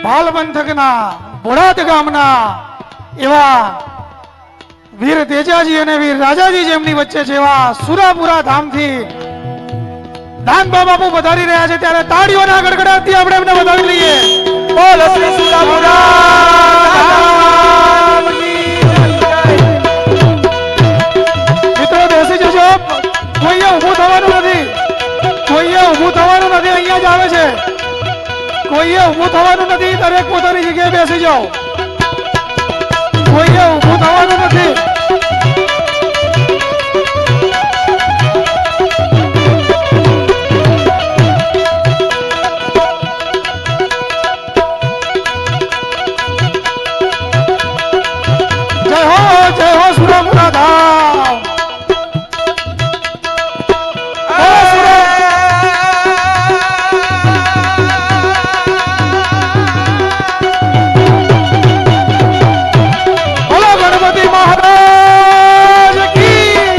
ભાલ પંથકના બોડાદ ગામના એવા વીર તેજાજી અને વીર રાજાજી જેમની વચ્ચે જેવા સુરાપુરા ધામથી દાનબા બાપુ વધારી રહ્યા છે ત્યારે તાળીઓના ગડગડાટથી આપણે એમને વધાવી લઈએ. બોલ શ્રી સુરાપુરા મિત્રો બેસી જજો. કોઈએ ઊભું થવાનું નથી, કોઈએ ઊભું થવાનું નથી, અહીંયા જ આવે છે. કોઈએ ઊભું થવાનું નથી, દરેક પોતાની જગ્યાએ બેસી જાઓ. કોઈએ ઊભું થવાનું નથી. જય હો સુરાપુરા ધામ. બોલો ગણપતિ મહારાજ કી,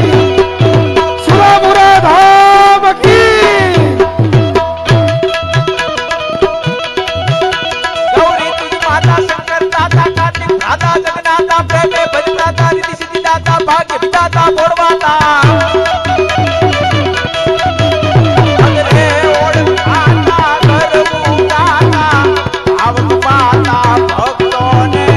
સુરાપુરા ધામ કી. ગૌરી તુજ માતા શંકર દાતા કાર્તિક દાતા જગન્નાથા પ્રેમે ભજનાતા રીતિ સિદ્ધિ દાતા ભાગ્ય વિધાતા બોળવાતા અગરે ઓળખાતા ગરબુ ગાતા આવત પાતા ભક્તોને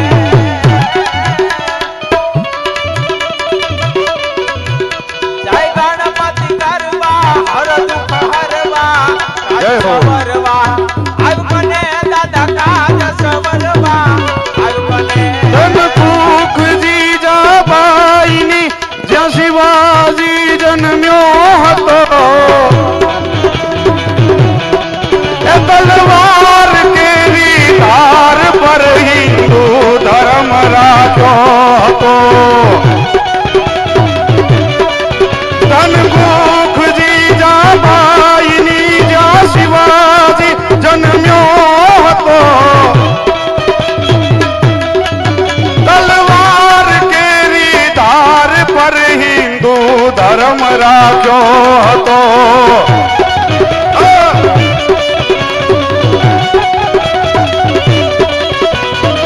જય ગણપતિ ગરબા હર દુઃખ હરવા જય હો. વરવા આવ કને દાદા કાજ સવરવા આવ કને ધનકુખજી જાબાઈની જ્યાં શિવાજી જન્મ્યો હતો એ તલવાર કેવી ધાર પર હિન્દુ ધર્મ રાખ્યો હતો. ધનકુખજી જાબાઈની જ્યાં શિવાજી જન્મ્યો હતો તલવાર કેરી ધાર પર હિન્દુ ધર્મ રાખ્યો હતો.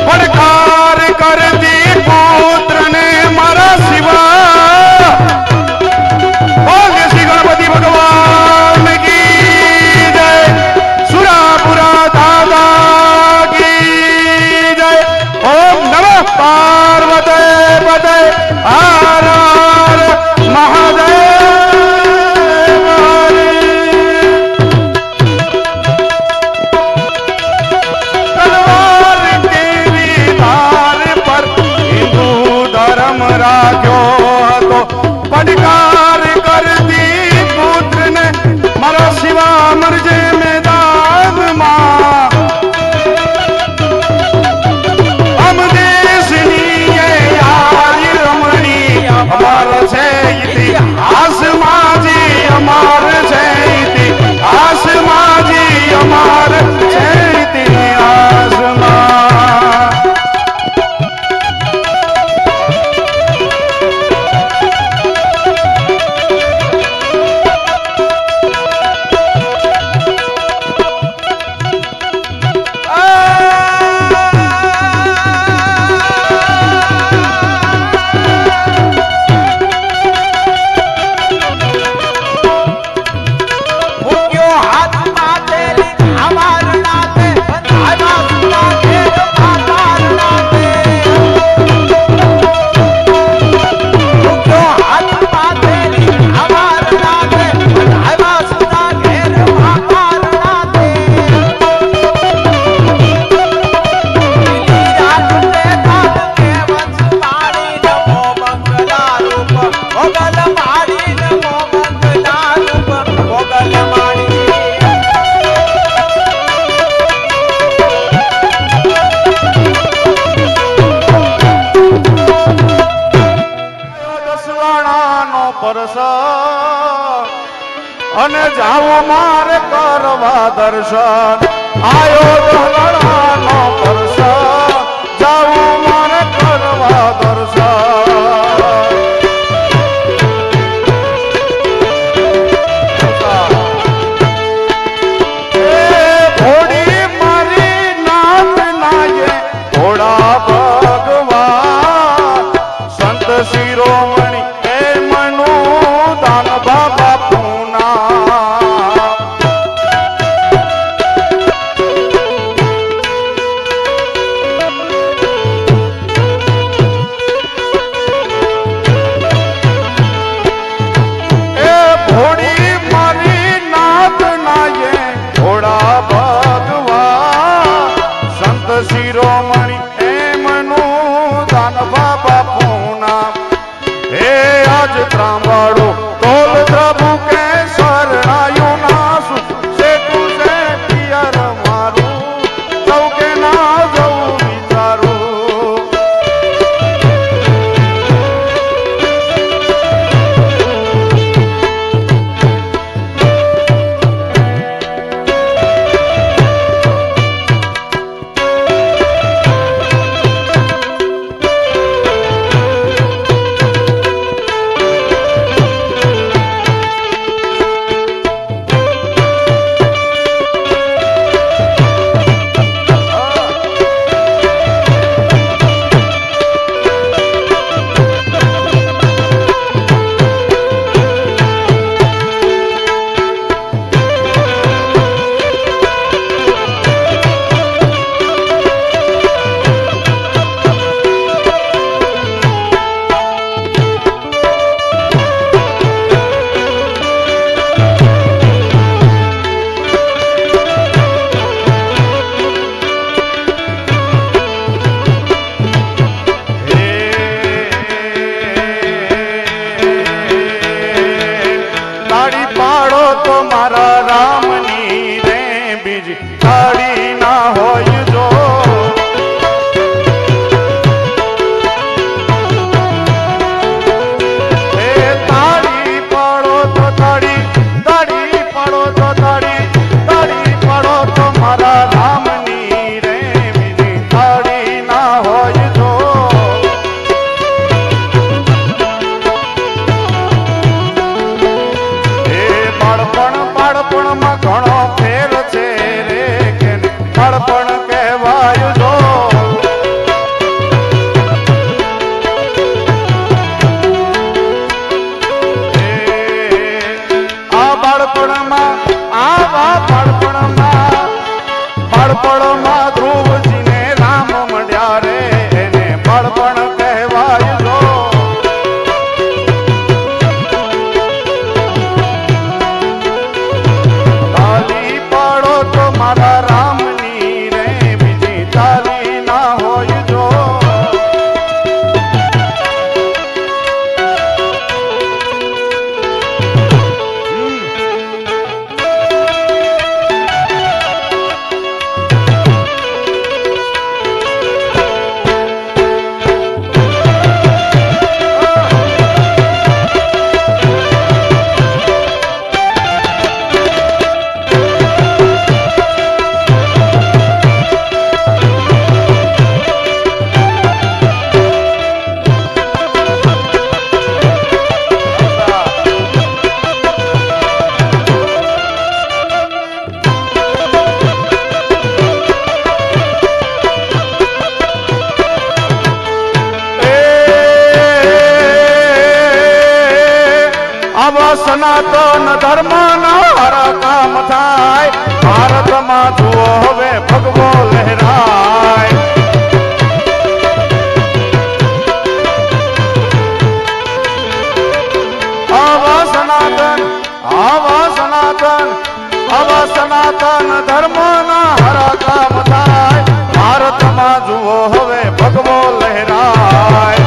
પડકાર કરતી પુત્રને મારા શિવા. બોલ શ્રી ગણપતિ ભગવાન કી જય, સુરાપુરા દાદા કી જય. ઓમ નમઃ પાર્વતી પતે હર હર મહાદેવ. તલવાર કેવી ધાર પર હિન્દુ ધર્મ રાખ્યો હતો. પડકાર કરતી પુત્રને મારા શિવા મરજે મેદાનમાં. અમ દેશની એ યારી રમણી અમાર છે ઇતિહાસ માજી, અમાર છે ઇતિહાસ માજી, અમાર છે ઇતિહાસમાં. મૂક્યો હાથ માથેલી અમાર નાથે બંધાવ્યા સુના ઘેર માતાર નાથે મૂક્યો હાથ માથેલી અમાર નાથે બંધાવ્યા સુના ઘેર માતાર નાથે લીલી રાત્રે કાઢે વંશ મારી નમો મંગલા રૂપ મોગલ મારી નમો મંગલા રૂપ મોગલ મારી દસવાણાનો પરસ અને જાવો મારે કરવા દર્શન. આયો દસવાણાનો પરસ, જાવો મારે કરવા દર્શન. એ ભોળી મારી નાથ તાળી ના હોય જો એ તાળી પડો તો તાળી પડો તો તાળી પડો તો મારા રામની રે બીજી તાળી ના હોય જો બાળપણમાં ઘણો ફેર છે રે કે બાળપણ કહેવાય જો આ બાળપણમાં ધ્રુવજીને રામ મળ્યા રે એને બાળપણ કહેવાય જો મારા રામની રે બીજી તાળી ના હોય જો સનાતન ધર્મ ના કામ થાય ભારતમાં જુઓ હવે ભગવો લહેરાય આવા સનાતન ધર્મ ના કામ થાય ભારતમાં જુઓ હવે ભગવો લહેરાય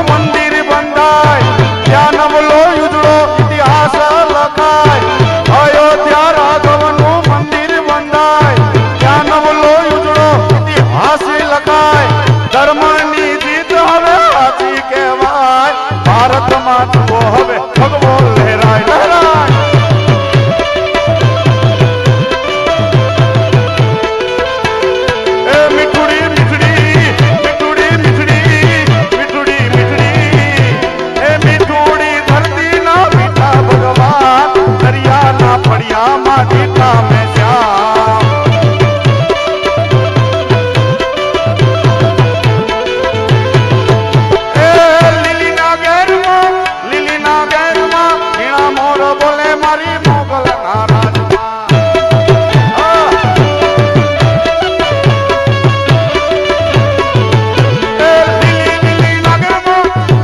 મંદિર બંધાય ત્યાં નવલો યુજડો ઇતિહાસ લખાય અયોધ્યા રાઘવનું મંદિર બંધાય ત્યાં નવલો યુજડો ઇતિહાસ લખાય ધર્મની જીત હવે સાચી કહેવાય ભારતમાં જુઓ હવે ભગવો લહેરાય લહેરાય ફળિયામાં દીઠા મેં શ્યામ લીલીના ઘેરમાં ઝીણા મોર બોલે મારી મોગલ ના રાજમાં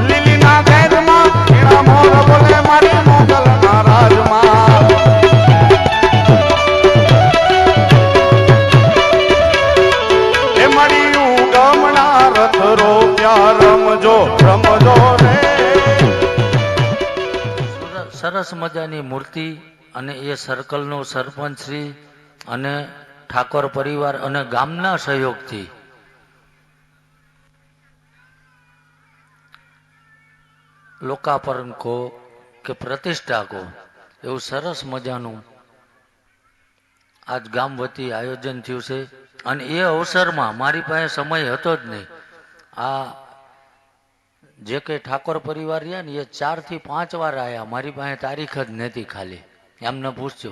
લીલીના ઘેરમાં ઝીણા મોર બોલે મારી મોગલ ના રાજમાં રમજો રે સરસ મજાની મૂર્તિ અને એ સર્કલનો સરપંચ શ્રી અને ઠાકોર પરિવાર અને ગામના સહયોગથી લોકાર્પણ કો કે પ્રતિષ્ઠા કો એવું સરસ મજાનું આજ ગામ વતી આયોજન થયું છે અને એ અવસરમાં મારી પાસે સમય હતો જ નહીં આ જે કે ઠાકોર પરિવાર રહ્યા ને એ 4 થી 5 વાર આવ્યા મારી પાસે તારીખ જ નથી ખાલી એમને પૂછજો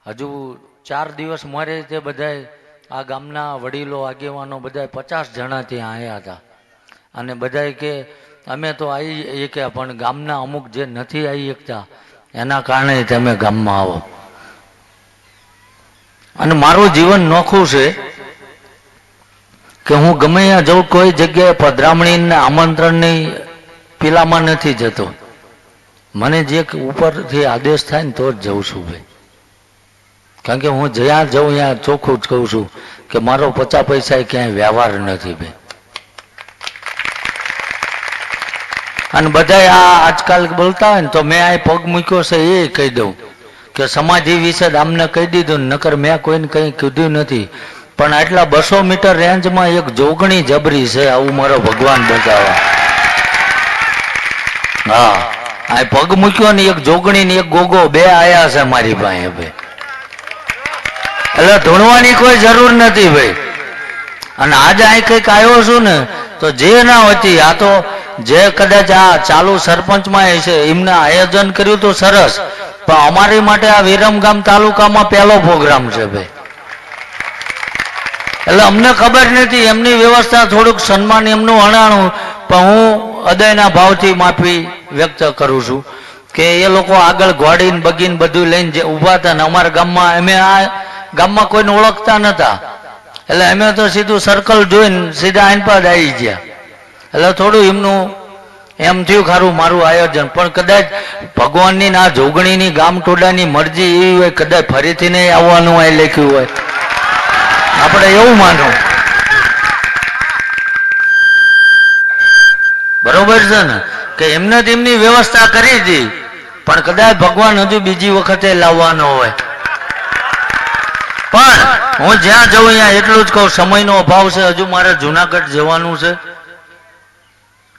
હજુ 4 દિવસ મારે તે બધાય આ ગામના વડીલો આગેવાનો બધા 50 જણા ત્યાં આવ્યા હતા અને બધાય કે અમે તો આવી કે પણ ગામના અમુક જે નથી આવી શકતા એના કારણે તમે ગામમાં આવો અને મારું જીવન નોખું છે કે હું ગમે ત્યાં જઉં કોઈ જગ્યાએ પધરામણી આમંત્રણની પેલામાં નથી જતો મને જે ઉપરથી આદેશ થાય ને તો જ જઉં છું ભાઈ કારણ કે હું જ્યાં જાઉં ત્યાં ચોખ્ખું જ કહું છું કે મારો 50 પૈસા ક્યાંય વ્યવહાર નથી ભાઈ અને બધા આ આજકાલ બોલતા હોય ને તો મેં આ પગ મૂક્યો છે એ કહી દઉં કે સમાધિ વિશે અમને કહી દીધું, નકર મેં કોઈને કંઈ કીધું નથી. પણ આટલા 200 મીટર રેન્જમાં એક જોગણી જબરી છે, આવું મારો ભગવાન બતાવે. હા, આ પગ મૂક્યો ને એક જોગણી ને એક ગોગો બે આયા છે મારી પાસે ભાઈ. એટલે ધૂણવાની કોઈ જરૂર નથી ભાઈ. અને આજે અહીં કંઈક આવ્યો છું ને તો જે ના હોતી, આ તો જે કદાચ આ ચાલુ સરપંચમાં છે એમને આયોજન કર્યું તો સરસ, પણ અમારી માટે આ વિરમગામ તાલુકામાં પહેલો પ્રોગ્રામ છે ભાઈ. એટલે અમને ખબર નથી, એમની વ્યવસ્થા થોડુંક સન્માન એમનું હણાણું, પણ હું હૃદયના ભાવથી માફી વ્યક્ત કરું છું કે એ લોકો આગળ ઘોડીને બગીને બધું લઈને જે ઊભા હતા ને અમારા ગામમાં, અમે આ ગામમાં કોઈને ઓળખતા નતા, એટલે અમે તો સીધું સર્કલ જોઈને સીધા આઈન પર આવી ગયા. એટલે થોડું એમનું એમ થયું ખારું મારું આયોજન, પણ કદાચ ભગવાનની આ જોગણીની ગામ ટોડાની મરજી એવી હોય, કદાચ ફરીથી નહીં આવવાનું હોય લખ્યું હોય, આપણે એવું માનવું. બરોબર છે ને કે એમને તેમની વ્યવસ્થા કરી હતી, પણ કદાચ ભગવાન હજુ બીજી વખતે લાવવાનો હોય. પણ હું જ્યાં જઉં ત્યાં એટલું જ કહું, સમયનો અભાવ છે, હજુ મારે જુનાગઢ જવાનું છે,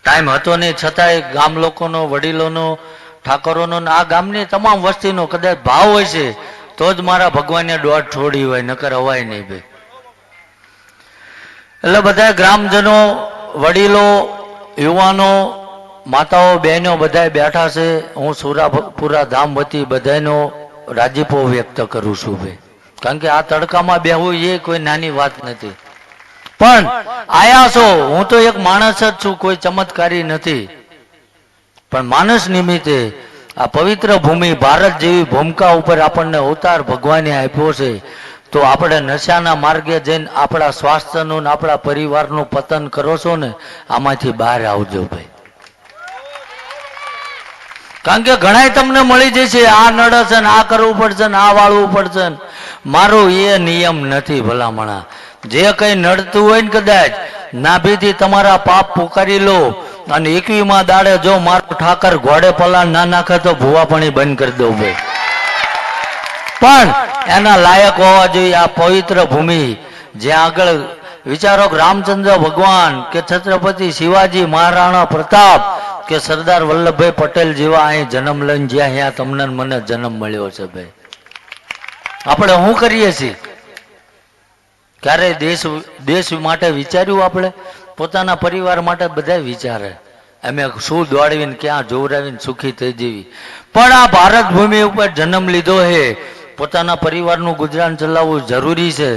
ટાઈમ હતો નહીં, છતાંય ગામ લોકોનો, વડીલોનો, ઠાકોરોનો, આ ગામની તમામ વસ્તીનો કદાચ ભાવ હોય છે તો જ મારા ભગવાનને દોડ છોડી હોય, નકર હવાય નહીં ભાઈ. એટલે બધા ગ્રામજનો, વડીલો, યુવાનો, માતાઓ, બહેનો બધા બેઠા છે. હું સુરાપુરા ધામ વતી બધાનો રાજીપો વ્યક્ત કરું છું ભાઈ, કારણ કે આ તડકામાં બેહવું એ કોઈ નાની વાત નથી. પણ આયા છો, હું તો એક માણસ જ છું, કોઈ ચમત્કારી નથી, પણ માણસ નિમિત્તે આ પવિત્ર ભૂમિ ભારત જેવી ભૂમિકા ઉપર આપણને અવતાર ભગવાને આપ્યો છે, તો આપણે નશાના માર્ગે જઈને આપણા સ્વાસ્થ્યનું ને આપણા પરિવારનું પતન કરો છો ને, આમાંથી બહાર આવજો ભાઈ. કારણ કે ઘણા તમને મળી જશે, આ નડે છે ને આ કરવું પડશે ને આ વાળવું પડશે ને. મારો એ નિયમ નથી ભલામણા. જે કઈ નડતું હોય ને કદાચ નાભીથી તમારા પાપ પુકારી લો, અને 21માં દાડે જો મારો ઠાકર ઘોડે પલાણ ના નાખે તો ભૂવાપણી બંધ કરી દઉં ભાઈ. પણ એના લાયક હોવા જોઈએ આ પવિત્ર ભૂમિ, જ્યાં આગળ વિચારો રામચંદ્ર ભગવાન કે છત્રપતિ શિવાજી મહારાણા પ્રતાપ કે સરદાર વલ્લભભાઈ પટેલ જેવા અહીં જન્મ લઈને જ્યાં અહીંયા તમને મને જન્મ મળ્યો છે ભાઈ. આપણે શું કરીએ છીએ? ક્યારે દેશ માટે વિચાર્યું? આપણે પોતાના પરિવાર માટે બધા વિચારે અમે શું દોડાવીને ક્યાં જોવરાવીને સુખી થઈ જવી. પણ આ ભારત ભૂમિ ઉપર જન્મ લીધો છે, પોતાના પરિવારનું ગુજરાન ચલાવવું જરૂરી છે,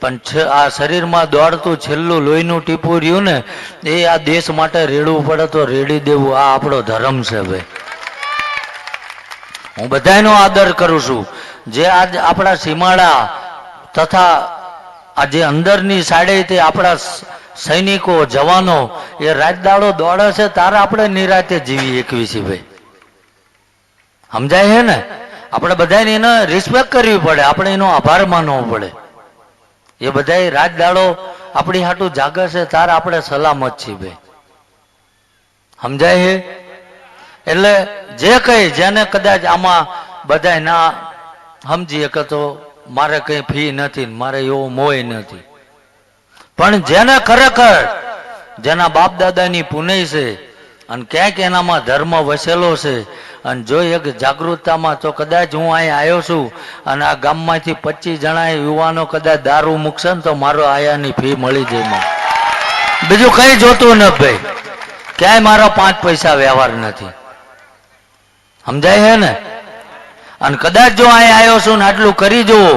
પણ આ શરીરમાં દોડતું છેલ્લું લોહીનું ટીપું રહ્યું ને એ આ દેશ માટે રેડવું પડે તો રેડી દેવું, આ આપણો ધર્મ છે ભાઈ. હું બધાનો આદર કરું છું. જે આજ આપણા સીમાડા તથા આ જે અંદરની સાઈડે તે આપણા સૈનિકો, જવાનો એ રાત દાડો દોડે છે, તારે આપણે નિરાતે જીવી 21 ભાઈ. સમજાય છે ને? આપણે બધાને એને રિસ્પેક્ટ કરવી પડે, આપણે એનો આભાર માનવો પડે. એ બધા રાત દાડો આપણી હાટું જાગે છે, તારે આપણે સલામત છીએ ભાઈ. સમજાય છે? એટલે જે કઈ જેને કદાચ આમાં બધા ના સમજી શકે તો મારે કઈ ફી નથી, મારે એવો મોય નથી, પણ જેને ખરેખર જેના બાપ દાદાની પુણ્ય છે અને ક્યાંક એનામાં ધર્મ વસેલો છે, અને જો એક જાગૃતતામાં તો કદાચ હું અહીં આવ્યો છું અને આ ગામમાંથી 25 જણા યુવાનો કદાચ દારૂ મૂકશે ને તો મારો આયાની ફી મળી જાય. બીજું કઈ જોતું ન ભાઈ, ક્યાંય મારો 5 પૈસા વ્યવહાર નથી. સમજાય છે ને? અને કદાચ જો અહીં આવ્યો છું ને આટલું કરી જુઓ,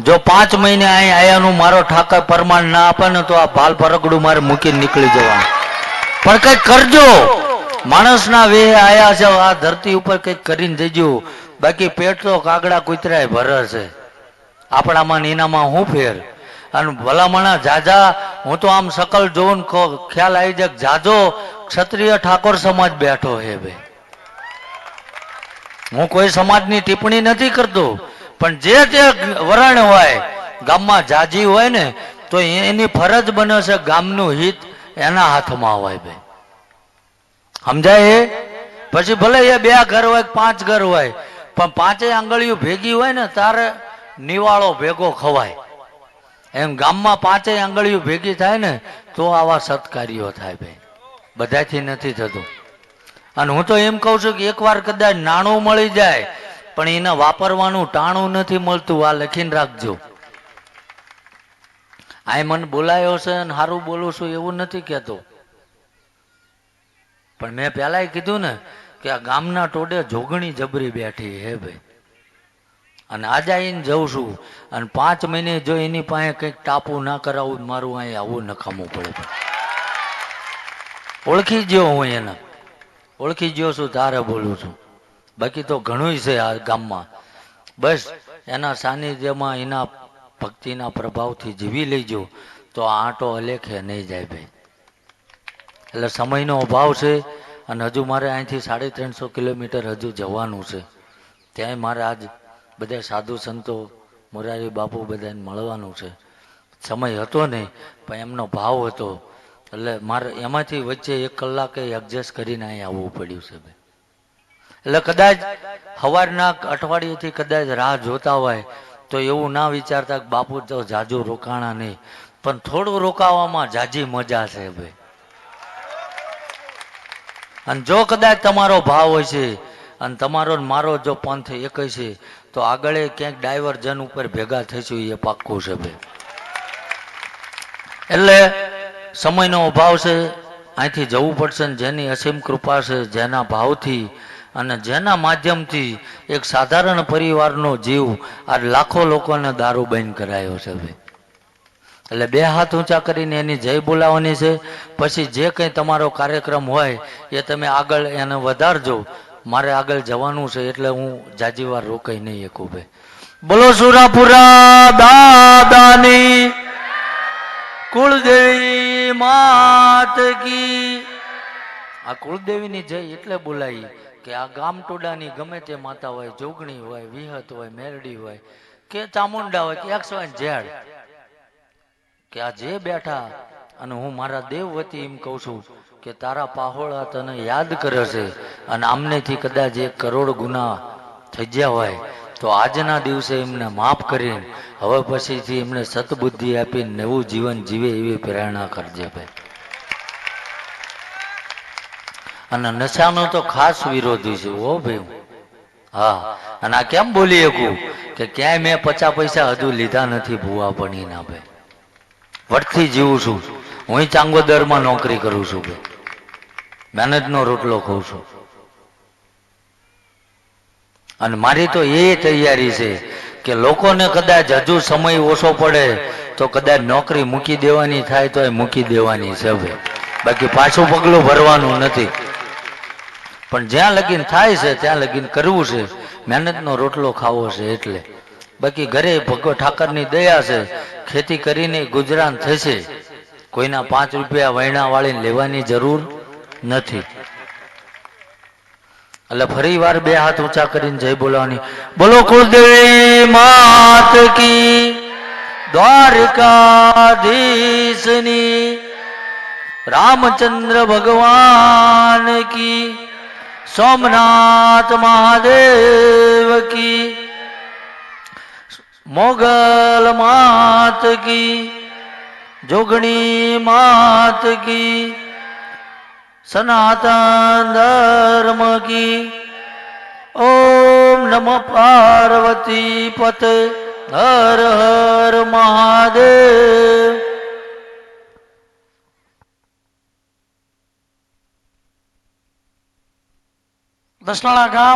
જો 5 મહિને અહીં આયાનું મારો ઠાકર પ્રમાણ ના આપે ને તો આ ભાલ પરગડું મારે મૂકીને નીકળી જવાનું. પણ કઈક કરજો, માણસના વેહ આયા છે, આ ધરતી ઉપર કઈક કરીને જજો. બાકી પેટ તો કાગડા કૂતરાય ભરે છે, આપણામાં એનામાં હું ફેર? અને ભલામણા જાજા, હું તો આમ શકલ જોઉં ખ્યાલ આવી જાય જાજો ક્ષત્રિય ઠાકોર સમાજ બેઠો હે ભાઈ. હું કોઈ સમાજની ટિપ્પણી નથી કરતો, પણ જે તે વરણ હોય, ગામમાં જાજી હોય ને તો એની ફરજ બને છે ગામનું હિત એના હાથમાં હોય ભાઈ. સમજાય? પછી ભલે એ 2 ઘર હોય કે 5 ઘર હોય, પણ 5 આંગળીઓ ભેગી હોય ને તારે નિવાળો ભેગો ખવાય. એમ ગામમાં 5 આંગળીઓ ભેગી થાય ને તો આવા સત્કાર્યો થાય ભાઈ, બધાથી નથી થતું. અને હું તો એમ કહું છું કે એકવાર કદાચ નાણું મળી જાય પણ એને વાપરવાનું ટાણું નથી મળતું. આ લખીને રાખજો. આ મને બોલાયો છે અને સારું બોલું છું એવું નથી કહેતો, પણ મેં પહેલાય કીધું ને કે આ ગામના ટોડે જોગણી જબરી બેઠી હે ભાઈ. અને આજે આવીને જઉં છું અને 5 મહિને જો એની પાસે કંઈક ટાપુ ના કરાવું મારું અહીં આવું નકામું પડે. ઓળખી ગયો હું એને, ઓળખી ગયો છું તારે બોલું છું. બાકી તો ઘણું છે આ ગામમાં. બસ એના સાનિધ્યમાં એના ભક્તિના પ્રભાવથી જીવી લેજો તો આ આંટો અલેખે નહીં જાય ભાઈ. એટલે સમયનો અભાવ છે અને હજુ મારે અહીંથી 350 કિલોમીટર હજુ જવાનું છે. ત્યાંય મારે આજ બધા સાધુ સંતો મોરારી બાપુ બધાને મળવાનું છે. સમય હતો નહીં પણ એમનો ભાવ હતો એટલે મારે એમાંથી વચ્ચે 1 કલાકે એડજસ્ટ કરીને અહીં આવવું પડ્યું છે ભાઈ. એટલે કદાચ સવારના અઠવાડિયેથી કદાચ રાહ જોતા હોય તો એવું ના વિચારતા કે બાપુ તો જાજુ રોકાણા નહીં, પણ થોડું રોકાવામાં જાજી મજા છે ભાઈ. અને જો કદાચ તમારો ભાવ હોય છે અને તમારો મારો જો પંથ એક છે તો આગળ ક્યાંક ડાયવર્જન ઉપર ભેગા થઈશું એ પાક્કું છે ભાઈ. એટલે સમયનો અભાવ છે, અહીંથી જવું પડશે ને જેની અસીમ કૃપા છે, જેના ભાવથી અને જેના માધ્યમથી એક સાધારણ પરિવારનો જીવ આ લાખો લોકોને દારૂ બંધ કરાયો છે ભાઈ. એટલે 2 હાથ ઊંચા કરીને એની જય બોલાવવાની છે. પછી જે કંઈ તમારો કાર્યક્રમ હોય એ તમે આગળ એને વધારજો. મારે આગળ જવાનું છે એટલે હું જાજી વાર રોકાઈ નહીં શકું ભાઈ. બોલો સુરાપુરા દાદાની, કુળદેવી માત કી. આ કુળદેવીની જય એટલે બોલાવી કે આ ગામ ટોડાની ગમે તે માતા હોય, જોગણી હોય, વિહત હોય, મેરડી હોય કે ચામુંડા હોય કે XYZ, કે આ જે બેઠા અને હું મારા દેવ વતી એમ કહું છું કે તારા પાહોળા તને યાદ કરે છે અને આમનેથી કદાચ 1 કરોડ ગુના થઈ ગયા હોય તો આજના દિવસે એમને માફ કરીને હવે પછીથી એમને સતબુદ્ધિ આપીને નવું જીવન જીવે એવી પ્રેરણા કરજે ભાઈ. અને નશાનો તો ખાસ વિરોધી છે ઓ ભાઈ. હા, અને આ કેમ બોલી શકું કે ક્યાંય મેં 50 પૈસા હજુ લીધા નથી ભૂવા ભણીના ભાઈ. વટથી જીવું છું. હું ચાંગોદરમાં નોકરી કરું છું ભાઈ, મહેનતનો રોટલો ખાઉં છું. અને મારી તો એ તૈયારી છે કે લોકોને કદાચ હજુ સમય ઓછો પડે તો કદાચ નોકરી મૂકી દેવાની થાય તો એ મૂકી દેવાની છે ભાઈ. બાકી પાછું પગલું ભરવાનું નથી. પણ જ્યાં લગીન થાય છે ત્યાં લગીન કરવું છે, મહેનતનો રોટલો ખાવો છે એટલે. બાકી ઘરે ભગવાન ઠાકરની દયા છે, ખેતી કરીને ગુજરાન થશે. કોઈના 5 રૂપિયા વૈણા વાળીને લેવાની જરૂર નથી. એટલે ફરી વાર 2 હાથ ઊંચા કરીને જય બોલાવાની. બોલો કુળદેવી માત કી, દ્વારકાધીશની, રામચંદ્ર ભગવાન કી, સોમનાથ મહાદેવ કી, મોગલ માત કી, જોગણી માત કી, સનાતન ધર્મ કી. ઓમ નમઃ પાર્વતી પતે, હર હર મહાદેવ. દસનાળા ગામ